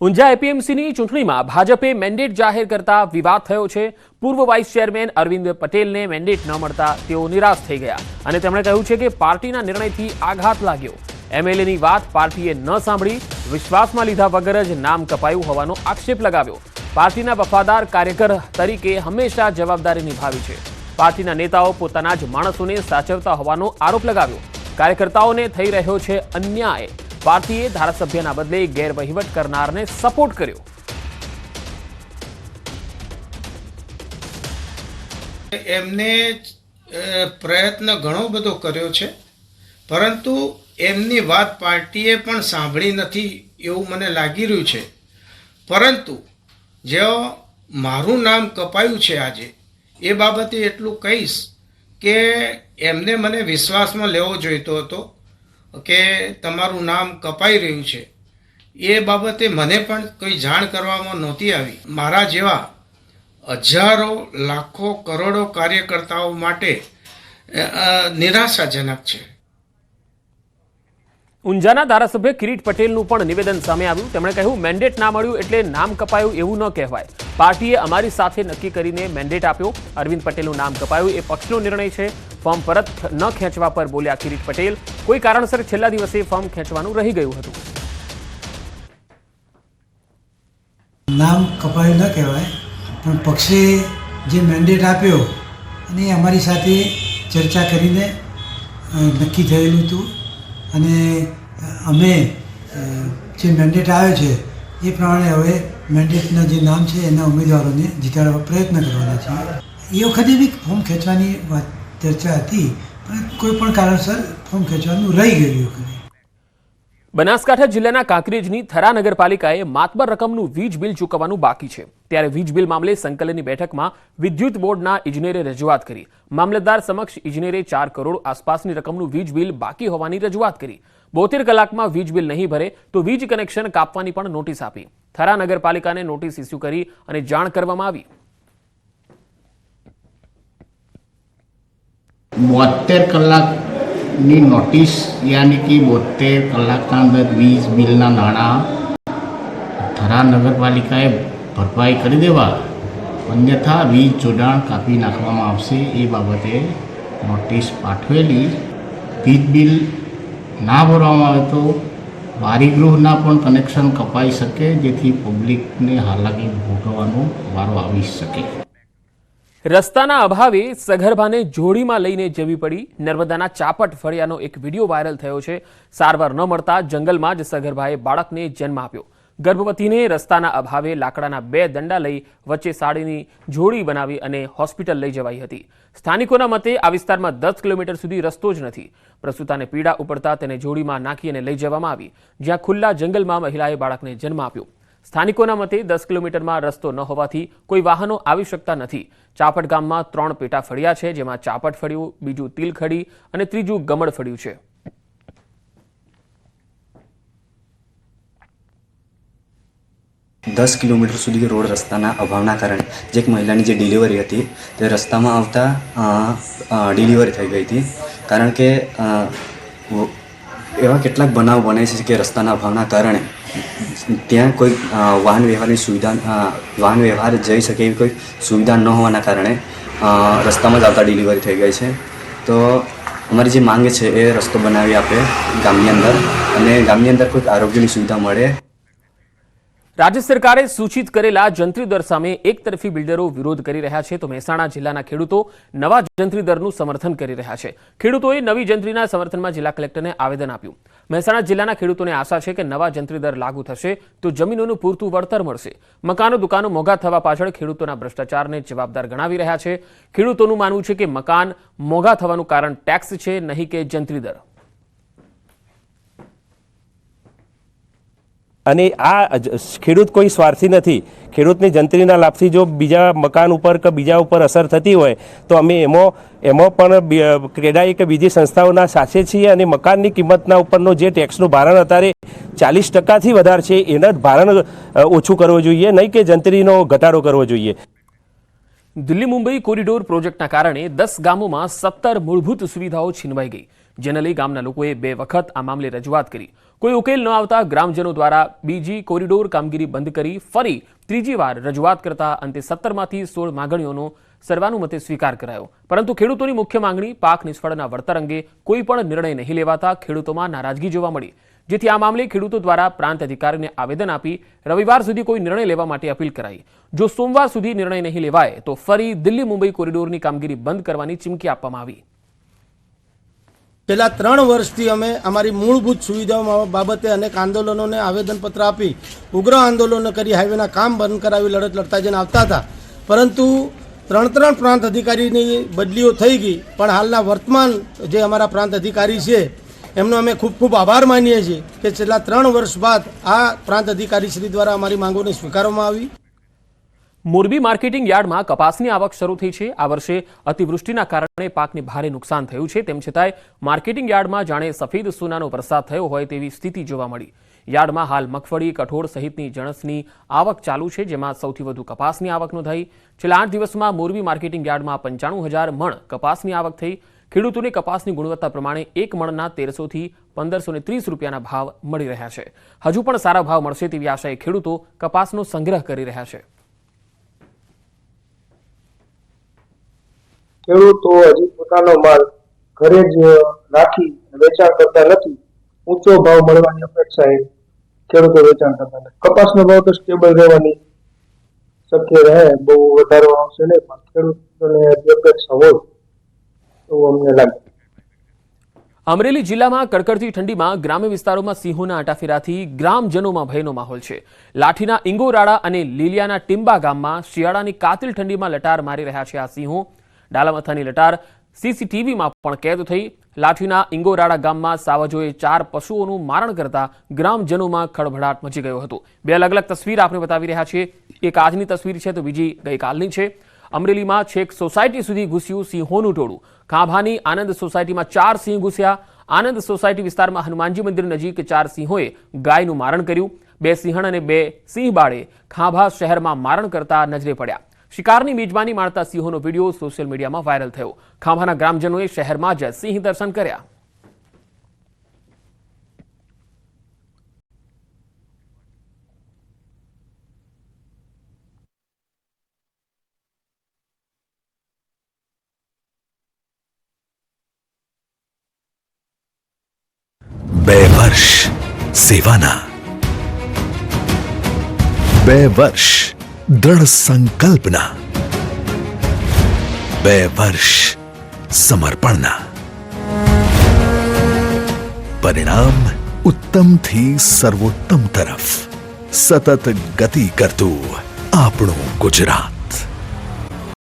ઊંઝા એપીએમસીની ચૂંટણીમાં ભાજપે મેન્ડેટ જાહેર કરતા વિવાદ થયો છે। પૂર્વ વાઇસ ચેરમેન અરવિંદ પટેલને મેન્ડેટ ન મળતા તેઓ નિરાશ થઈ ગયા અને તેમણે કહ્યું છે કે પાર્ટીના નિર્ણયથી આઘાત લાગ્યો। એમએલએની વાત પાર્ટીએ ન સાંભળી, વિશ્વાસમાં લીધા વગર જ નામ કપાયું હોવાનો આક્ષેપ લગાવ્યો। પાર્ટીના વફાદાર કાર્યકર તરીકે હંમેશા જવાબદારી નિભાવી છે। પાર્ટીના નેતાઓ પોતાના જ માણસોને સાચવતા હોવાનો આરોપ લગાવ્યો। કાર્યકર્તાઓને થઈ રહ્યો છે અન્યાય। પાર્ટીએ ધારાસભ્યના બદલે ગેરવહીવટ કરનારને સપોર્ટ કર્યો। એમને પ્રયત્ન ઘણો બધો કર્યો છે, પરંતુ એમની વાત પાર્ટીએ પણ સાંભળી નથી એવું મને લાગી રહ્યું છે। પરંતુ જો મારું નામ કપાયું છે આજે, એ બાબતે એટલું કહીશ કે એમને મને વિશ્વાસમાં લેવો જોઈતો હતો કે તમારું નામ કપાઈ રહ્યું છે। એ બાબતે મને પણ કોઈ જાણ કરવામાં નહોતી આવી। મારા જેવા હજારો લાખો કરોડો કાર્યકર્તાઓ માટે નિરાશાજનક છે। ઊંઝાના ધારાસભ્ય કિરીટ પટેલનું પણ નિવેદન સામે આવ્યું। તેમણે કહ્યું, મેન્ડેટ ના મળ્યું એટલે નામ કપાયું એવું ન કહેવાય। પાર્ટીએ અમારી સાથે નક્કી કરીને મેન્ડેટ આપ્યો। અરવિંદ પટેલનું નામ કપાયું એ પક્ષનો નિર્ણય છે। ફોર્મ પરત ન ખેંચવા પર બોલ્યા કિરીટ પટેલ, કોઈ કારણસર છેલ્લા દિવસે ફોર્મ ખેંચવાનું રહી ગયું હતું। નામ કપાયું ન કહેવાય, પણ પક્ષે જે મેન્ડેટ આપ્યો અને અમારી સાથે ચર્ચા કરીને નક્કી થયેલું હતું અને અમે જે મેન્ડેટ આવ્યો છે એ પ્રમાણે હવે મેન્ડેટના જે નામ છે એના ઉમેદવારોને જીતાડવા પ્રયત્ન કરવાના છીએ। એ વખતે બી ફોર્મ ખેંચવાની વાત ચર્ચા હતી, પણ કોઈ પણ કારણસર ફોર્મ ખેંચવાનું રહી ગયું એ વખતે। બનાસકાંઠા જિલ્લાના કાંકરેજની થરા નગરપાલિકાએ માતબર રકમનું વીજ બિલ ચૂકવવાનું બાકી છે। ત્યારે વીજ બિલ મામલે સંકલનની બેઠકમાં વિદ્યુત બોર્ડના ઇજનેરે રજૂઆત કરી। મામલતદાર સમક્ષ ઇજનેરે 4 કરોડ આસપાસની રકમનું વીજ બિલ બાકી હોવાની રજૂઆત કરી। 72 કલાકમાં વીજ બિલ નહીં ભરે તો વીજ કનેક્શન કાપવાની પણ નોટિસ આપી। થરા નગરપાલિકાને નોટિસ ઇસ્યુ કરી અને જાણ કરવામાં આવી। 72 કલાકની નોટિસ યાની કે 72 કલાકના અંદર વીજ બિલના નાણાં થરા નગરપાલિકાએ ભરપાઈ કરી દેવા, અન્યથા વીજ જોડાણ કાપી નાખવામાં આવશે એ બાબતે નોટિસ પાઠવેલી। વીજ બિલ ના ભરવામાં આવે તો વારીગૃહના પણ કનેક્શન કપાઈ શકે, જેથી પબ્લિકને હાલાકી ભોગવવાનો વારો આવી શકે। રસ્તાના અભાવે સગર્ભાને જોડીમાં લઈને જવી પડી। નર્મદાના ચાપટ ફળિયાનો એક વિડીયો વાયરલ થયો છે। સારવાર ન મળતા જંગલમાં જ સગર્ભાએ બાળકને જન્મ આપ્યો। ગર્ભવતીને રસ્તાના અભાવે લાકડાના 2 દંડા લઈ વચ્ચે સાડીની જોડી બનાવી અને હોસ્પિટલ લઈ જવાઈ હતી। સ્થાનિકોના મતે આ વિસ્તારમાં 10 કિલોમીટર સુધી રસ્તો જ નથી। પ્રસૂતાને પીડા ઉપડતા તેને જોડીમાં નાખી અને લઈ જવામાં આવી, જ્યાં ખુલ્લા જંગલમાં મહિલાએ બાળકને જન્મ આપ્યો। સ્થાનિકોના મતે 10 કિલોમીટરમાં રસ્તો ન હોવાથી કોઈ વાહનો આવી શકતા નથી। ચાપટ ગામમાં 3 પેટા ફળિયા છે, જેમાં ચાપટ ફળિયું, બીજું તિલખડી અને ત્રીજું ગમડ ફળિયું છે। दस किलोमीटर सुधी रोड रस्ताना अभावना कारण जे एक महिलानी जे डिलिवरी थी ते रस्तामां आवता डिलिवरी थई गई थी। कारण के एवा केटलाक बनाव बने छे के रस्ताना अभावना कारणे ત્યાં કોઈ વાહન વ્યવહારની સુવિધા વાહન વ્યવહાર જઈ શકે એવી કોઈ સુવિધા ન હોવાના કારણે રસ્તામાં જ આવતા ડિલિવરી થઈ ગઈ છે। તો અમારી જે માંગ છે એ રસ્તો બનાવી આપે ગામની અંદર, અને ગામની અંદર કોઈક આરોગ્યની સુવિધા મળે। રાજ્ય સરકારે સૂચિત કરેલા જંત્રી દર સામે એક તરફી બિલ્ડરો વિરોધ કરી રહ્યા છે, તો મહેસાણા જિલ્લાના ખેડૂતો નવા જંત્રી દરનું સમર્થન કરી રહ્યા છે। ખેડૂતોએ નવી જંત્રીના સમર્થનમાં જિલ્લા કલેક્ટરને આવેદન આપ્યું। મહેસાણા જિલ્લાના ખેડૂતોને આશા છે કે નવા જંત્રી દર લાગુ થશે તો જમીનોનું પૂરતું વળતર મળશે। મકાનો દુકાનો મોંઘા થવા પાછળ ખેડૂતોના ભ્રષ્ટાચારને જવાબદાર ગણાવી રહ્યા છે। ખેડૂતોનું માનવું છે કે મકાન મોંઘા થવાનું કારણ ટેક્સ છે, નહીં કે જંત્રી દર। અને આ ખેડૂત કોઈ સ્વાર્થી નથી। ખેડૂતની જંત્રીના લાભથી જો બીજા મકાન ઉપર કે બીજા ઉપર અસર થતી હોય તો અમે એમાં પણ ક્રેડાઈ કે બીજી સંસ્થાઓના સાથે છીએ, અને મકાનની કિંમતના ઉપરનો જે ટેક્સનું ભારણ અત્યારે 40%થી વધારે છે એના જ ભારણ ઓછું કરવું જોઈએ, નહીં કે જંત્રીનો ઘટાડો કરવો જોઈએ। દિલ્હી મુંબઈ કોરિડોર પ્રોજેક્ટના કારણે 10 ગામોમાં 17 મૂળભૂત સુવિધાઓ છીનવાઈ ગઈ। જેને લઈ ગામના લોકોએ 2 વખત આ મામલે રજૂઆત કરી. કોઈ ઉકેલ ન આવતા ગ્રામજનો દ્વારા બીજી કોરિડોર કામગીરી બંધ કરી ફરી ત્રીજી વાર રજૂઆત કરતા અંતે 17માંથી 16 માંગણીઓનો સર્વાનુમતે સ્વીકાર કરાયો. પરંતુ ખેડૂતોની મુખ્ય માંગણી પાક નિષ્ફળના વળતર અંગે કોઈ પણ નિર્ણય નહીં લેવાતા ખેડૂતોમાં નારાજગી જોવા મળી, જેથી આ મામલે ખેડૂતો દ્વારા પ્રાંત અધિકારીને આવેદન આપી રવિવાર સુધી કોઈ નિર્ણય લેવા માટે અપીલ કરાઈ. જો સોમવાર સુધી નિર્ણય નહીં લેવાય તો ફરી દિલ્હી મુંબઈ કોરિડોરની કામગીરી બંધ કરવાની ચીમકી આપવામાં આવી. છેલ્લા 3 વર્ષથી અમે અમારી મૂળભૂત સુવિધાઓ બાબતે અનેક આંદોલનોને આવેદનપત્ર આપી ઉગ્ર આંદોલનો કરી હાઈવેના કામ બંધ કરાવી લડત લડતા જઈને આવતા હતા. પરંતુ 3 પ્રાંત અધિકારીની બદલીઓ થઈ ગઈ, પણ હાલના વર્તમાન જે અમારા પ્રાંત અધિકારી છે એમનો અમે ખૂબ ખૂબ આભાર માનીએ છીએ કે છેલ્લા 3 વર્ષ બાદ આ પ્રાંત અધિકારી શ્રી દ્વારા અમારી માંગોને સ્વીકારવામાં આવી. મોરબી માર્કેટિંગ યાર્ડમાં કપાસની આવક શરૂ થઈ છે. આ વર્ષે અતિવૃષ્ટિના કારણે પાકને ભારે નુકસાન થયું છે. તેમ છતાંય માર્કેટિંગ યાર્ડમાં જાણે સફેદ સોનાનો વરસાદ થયો હોય તેવી સ્થિતિ જોવા મળી. યાર્ડમાં હાલ મગફળી, કઠોળ સહિતની જણસની આવક ચાલુ છે, જેમાં સૌથી વધુ કપાસની આવક નોંધાઈ. છેલ્લા 8 દિવસમાં મોરબી માર્કેટિંગ યાર્ડમાં 95,000 મણ કપાસની આવક થઈ. ખેડૂતોને કપાસની ગુણવત્તા પ્રમાણે 1 મણના 1300 થી 1530 રૂપિયાના ભાવ મળી રહ્યા છે. હજુ પણ સારા ભાવ મળશે તેવી આશાએ ખેડૂતો કપાસનો સંગ્રહ કરી રહ્યા છે. ખેડૂતો હજી પોતાનો માલ ઘરે જ રાખી વેચાણ કરતા નથી. ઊંચો ભાવ મળવાની અપેક્ષાએ ખેડૂતો વેચાણ કરતા નથી. કપાસનો ભાવ તો સ્ટેબલ રહેવાની શક્ય રહે, બહુ વધારો આવશે નહીં, પણ ખેડૂતોને અપેક્ષા હોય એવું અમને લાગે. અમરેલી જિલ્લામાં કડકડતી ઠંડીમાં ગ્રામ્ય વિસ્તારોમાં સિંહોના આટાફેરાથી ગ્રામજનોમાં ભયનો માહોલ છે. લાઠીના ઇંગોરાળા અને લીલિયાના ટીંબા ગામમાં શિયાળાની કાતિલ ઠંડીમાં લટાર મારી રહ્યા છે આ સિંહો. ડાલામથાની લટાર સીસીટીવીમાં પણ કેદ થઈ. લાઠીના ઇંગોરાળા ગામમાં સાવજોએ 4 પશુઓનું મારણ કરતા ગ્રામજનોમાં ખળભળાટ મચી ગયો હતો. 2 અલગ અલગ તસવીર આપણે બતાવી રહ્યા છીએ. એક આજની તસવીર છે તો બીજી ગઈકાલની છે. અમરેલીમાં છેક સોસાયટી સુધી ઘૂસ્યું સિંહોનું ટોળું. ખાંભાની આનંદ સોસાયટીમાં 4 સિંહ ઘૂસ્યા. આનંદ સોસાયટી વિસ્તારમાં હનુમાનજી મંદિર નજીક 4 સિંહોએ ગાયનું મારણ કર્યું. 2 સિંહણ અને 2 સિંહ બાળે ખાંભા શહેરમાં મારણ કરતા નજરે પડ્યા. શિકારની મેજબાની માણતા સિંહોનો વિડીયો સોશિયલ મીડિયામાં વાયરલ થયો. ખાંભાના ગ્રામજનોએ શહેરમાં જ સિંહ દર્શન કર્યા. બે વર્ષ સેવાના, 2 વર્ષ દૃઢ સંકલ્પના, 2 વર્ષ સમર્પણના. પરિણામ ઉત્તમથી સર્વોત્તમ તરફ સતત ગતિ કરતું આપણું ગુજરાત.